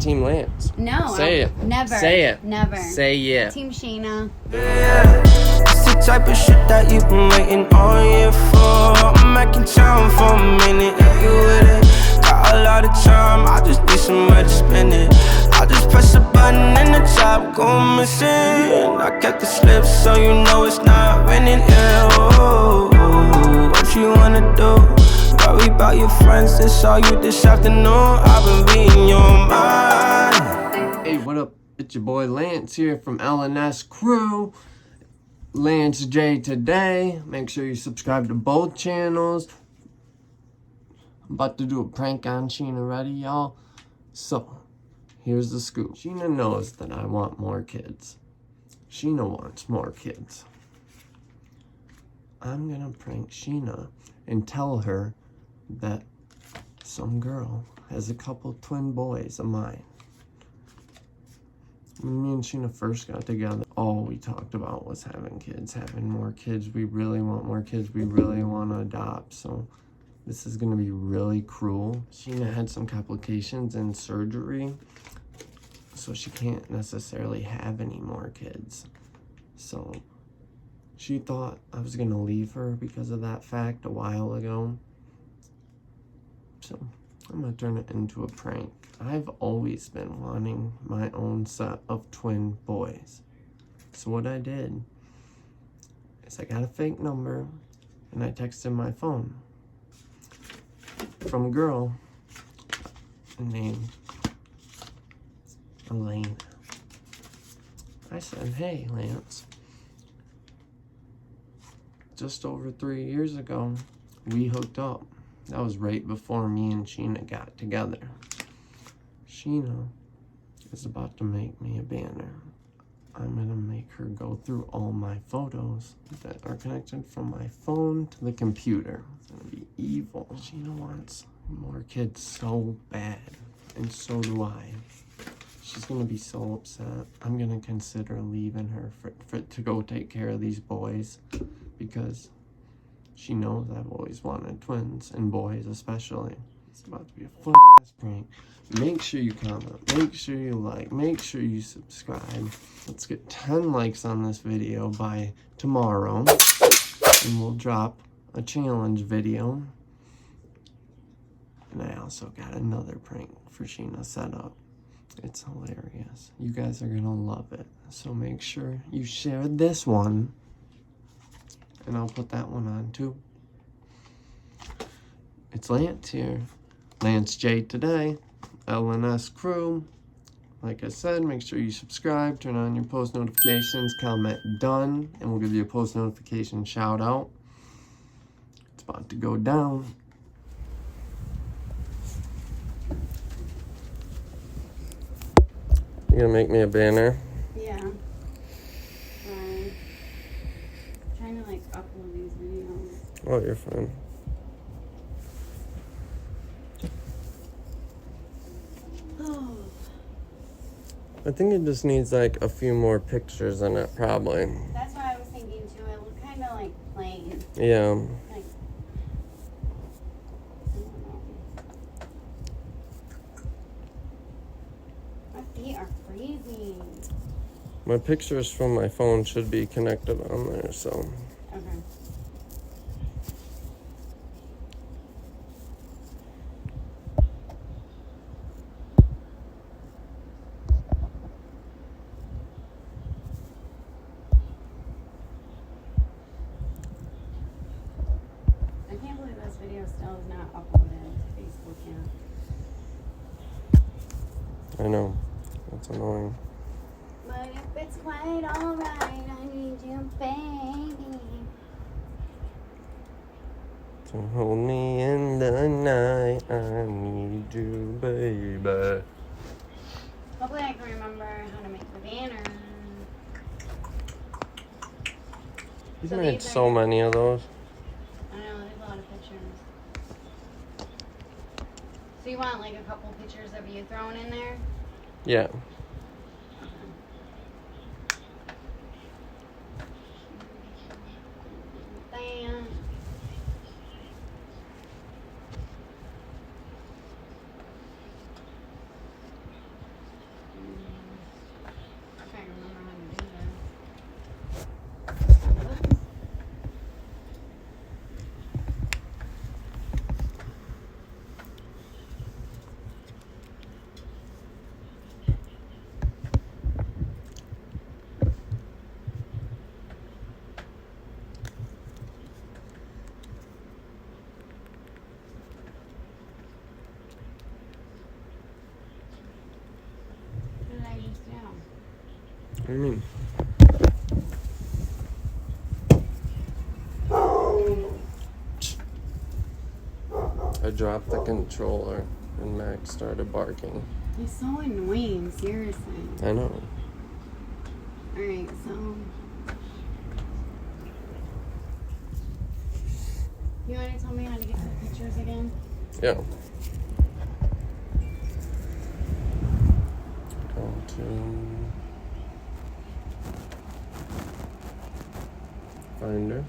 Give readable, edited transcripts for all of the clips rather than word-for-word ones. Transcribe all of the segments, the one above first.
Team Lance? No. Say it. Never. Say it. Never. Say yeah. Team Shayna. Yeah, it's the type of shit that you've been waiting all year for. I'm back in town for a minute. Yeah, you with it? Got a lot of time, I just need somewhere to spend it. I'll just press a button and the top go missing. I kept the slip so you know it's not raining. Yeah, oh, what you wanna do? Worry about your friends, it's all you this afternoon. I've been reading your mind. Hey, what up? It's your boy Lance here from LNS Crew. Lance J today. Make sure you subscribe to both channels. I'm about to do a prank on Sheena. Ready, y'all? So, here's the scoop. Sheena knows that I want more kids. Sheena wants more kids. I'm gonna prank Sheena and tell her that some girl has a couple twin boys of mine. When me and Sheena first got together, all we talked about was having kids, having more kids. We really want more kids. We really want to adopt. So this is going to be really cruel. Sheena had some complications in surgery, so she can't necessarily have any more kids. So she thought I was going to leave her because of that fact a while ago. So I'm going to turn it into a prank. I've always been wanting my own set of twin boys. So what I did is I got a fake number and I texted my phone from a girl named Elena. I said, hey, Lance, just over 3 years ago, we hooked up. That was right before me and Sheena got together. Sheena is about to make me a banner. I'm gonna make her go through all my photos that are connected from my phone to the computer. It's gonna be evil. Sheena wants more kids so bad, and so do I. She's gonna be so upset. I'm gonna consider leaving her to go take care of these boys, because she knows I've always wanted twins, and boys especially. It's about to be a fun-ass prank. Make sure you comment, make sure you like, make sure you subscribe. Let's get 10 likes on this video by tomorrow, and we'll drop a challenge video. And I also got another prank for Sheena set up. It's hilarious. You guys are gonna love it. So make sure you share this one, and I'll put that one on too. It's Lance here. Lance J today. LNS Crew. Like I said, make sure you subscribe, turn on your post notifications, comment done, and we'll give you a post notification shout out. It's about to go down. You gonna make me a banner? Yeah. Trying to like upload these videos. Oh, you're fine. Oh. I think it just needs like a few more pictures in it, probably. That's what I was thinking too. It looked kind of like plain. Yeah. Like, my feet are freezing. My pictures from my phone should be connected on there, so. Okay. I can't believe this video still is not uploaded to Facebook yet. I know. That's annoying. But if it's quite alright, I need you, baby. So hold me in the night, I need you, baby. Hopefully I can remember how to make the banner. You've So made these so are- many of those. I know, there's a lot of pictures. So you want like a couple pictures of you thrown in there? Yeah. Bam. What do you mean? I dropped the controller and Max started barking. He's so annoying, seriously. I know. Alright, so... You want to tell me how to get the pictures again? Yeah. Go to Finder.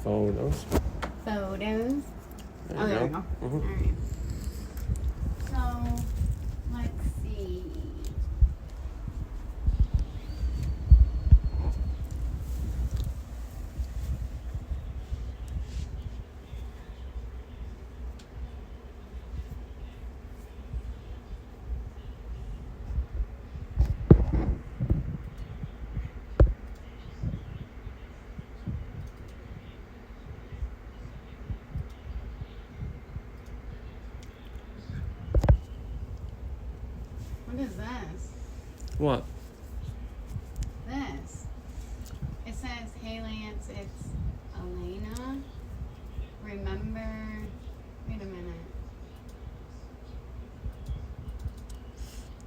Photos. Photos. There Oh, you there we go. go. Mhm. Alright. So, let's see. What is this? What? This. It says, hey Lance, it's Elena. Remember, wait a minute.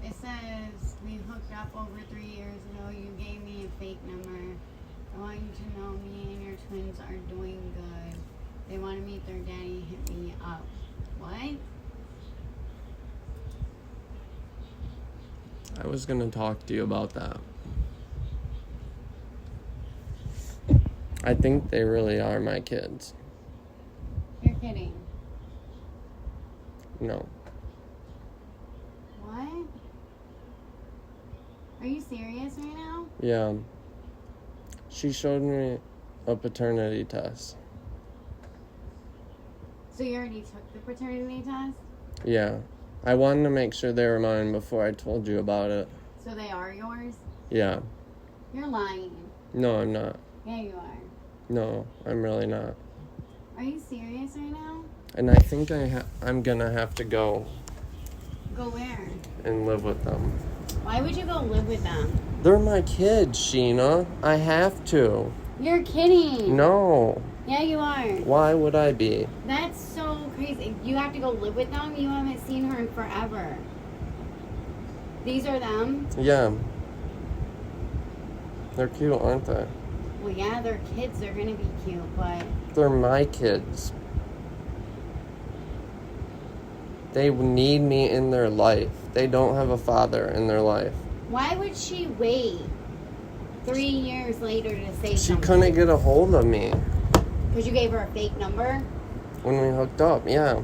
It says, we hooked up over 3 years ago. You gave me a fake number. I want you to know me and your twins are doing good. They want to meet their daddy. Hit me up. What? I was gonna talk to you about that. I think they really are my kids. You're kidding. No. What? Are you serious right now? Yeah. She showed me a paternity test. So you already took the paternity test? Yeah. I wanted to make sure they were mine before I told you about it. So they are yours? Yeah. You're lying. No, I'm not. Yeah, you are. No, I'm really not. Are you serious right now? And I think I'm gonna have to go Go where? and live with them. Why would you go live with them? They're my kids, Sheena. I have to. You're kidding. No. Yeah, you are. Why would I be? That's so crazy. You have to go live with them? You haven't seen her in forever. These are them? Yeah. They're cute, aren't they? Well, yeah, they're kids. They're going to be cute, but... They're my kids. They need me in their life. They don't have a father in their life. Why would she wait 3 years later to say She something? couldn't get a hold of me Because you gave her a fake number? when we hooked up, yeah.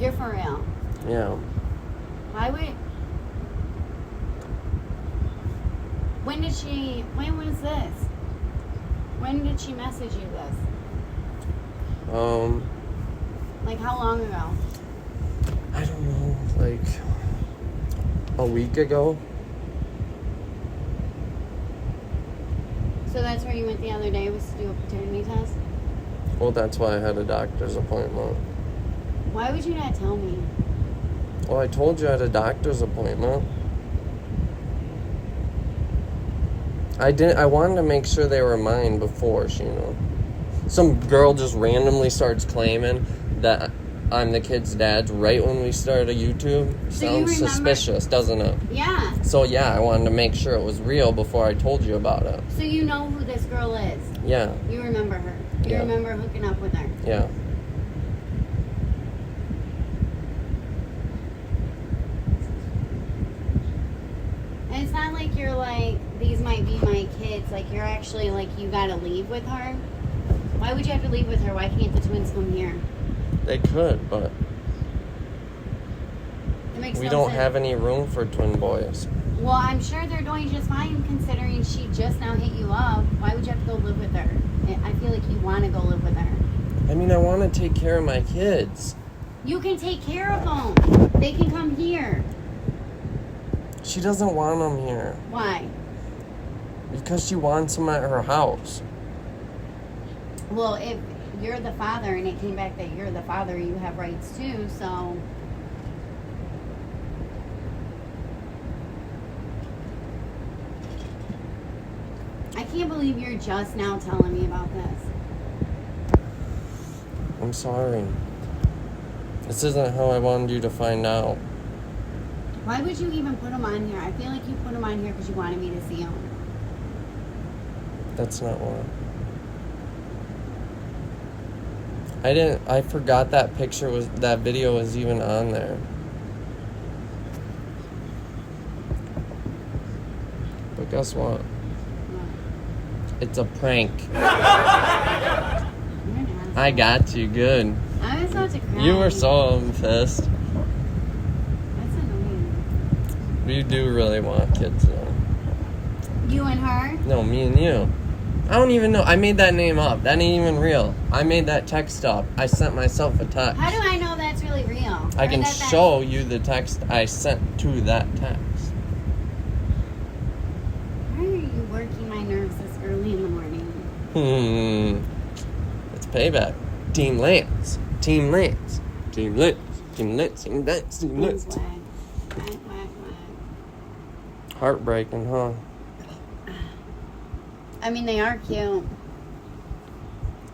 You're for real. Yeah. Why would... When was this? When did she message you this? Like, how long ago? I don't know, like a week ago. So that's where you went the other day, was to do a paternity test? Well, that's why I had a doctor's appointment. Why would you not tell me? Well, I told you I had a doctor's appointment. I wanted to make sure they were mine before, Sheena. Some girl just randomly starts claiming that I'm the kid's dad right when we started YouTube. So you Sounds remember- suspicious, doesn't it? Yeah. So yeah, I wanted to make sure it was real before I told you about it. So you know who this girl is? Yeah, You remember her? You Yeah. remember hooking up with her? yeah. And it's not like you're like, these might be my kids. Like, you're actually like, you gotta leave with her. Why would you have to leave with her? Why can't the twins come here? They could, but It makes we no don't sense. have any room for twin boys. Well, I'm sure they're doing just fine considering she just now hit you up. Why would you have to go live with her? I feel like you want to go live with her. I mean, I want to take care of my kids. You can take care of them. They can come here. She doesn't want them here Why? because she wants them at her house. Well, if you're the father and it came back that you're the father, you have rights too, so. I can't believe you're just now telling me about this. I'm sorry. This isn't how I wanted you to find out. Why would you even put them on here? I feel like you put them on here because you wanted me to see them. That's not what. I forgot that that video was even on there. But guess what? It's a prank. I got you good. I was about to cry. You were so pissed. That's annoying. You do really want kids though. You and her? No, me and you. I don't even know. I made that name up. That ain't even real. I made that text up. I sent myself a text. How do I know that's really real? I Or can that show you the text I sent to that text. Why are you working my nerves this early in the morning? It's payback. Team Lance. Team Lance. Team Lance. Team Lance. Team Lance. Team Lance. Whack, whack, whack. Heartbreaking, huh? I mean, they are cute.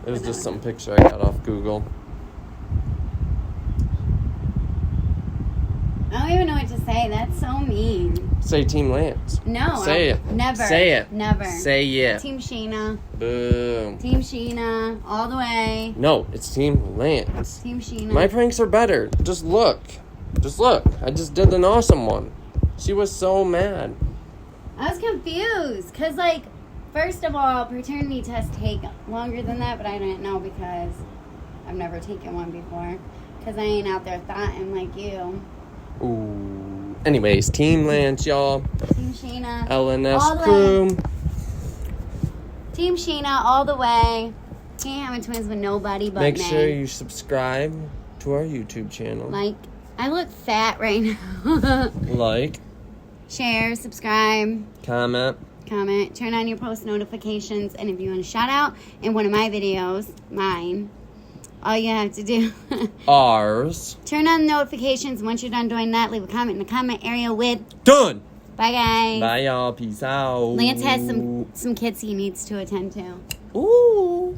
It was just some picture I got off Google. I don't even know what to say. That's so mean. Say Team Lance. No. Say it. Never. Say it. Never. Say yeah. Team Sheena. Boom. Team Sheena. All the way. No, it's Team Lance. Team Sheena. My pranks are better. Just look. Just look. I just did an awesome one. She was so mad. I was confused. Because, like, first of all, paternity tests take longer than that, but I didn't know because I've never taken one before. Because I ain't out there thoughting like you. Ooh. Anyways, Team Lance, y'all. Team Sheena. LNS All the crew. way. Team Sheena all the way. Can't have twins with nobody but Make me. sure you subscribe to our YouTube channel. Like, I look fat right now. Like, Share, subscribe, comment. comment, turn on your post notifications, and if you want a shout out in one of my videos, mine, all you have to do Ours. turn on notifications. Once you're done doing that, leave a comment in the comment area with Done. bye guys. Bye, y'all. Peace out. Lance has some kids he needs to attend to. Ooh.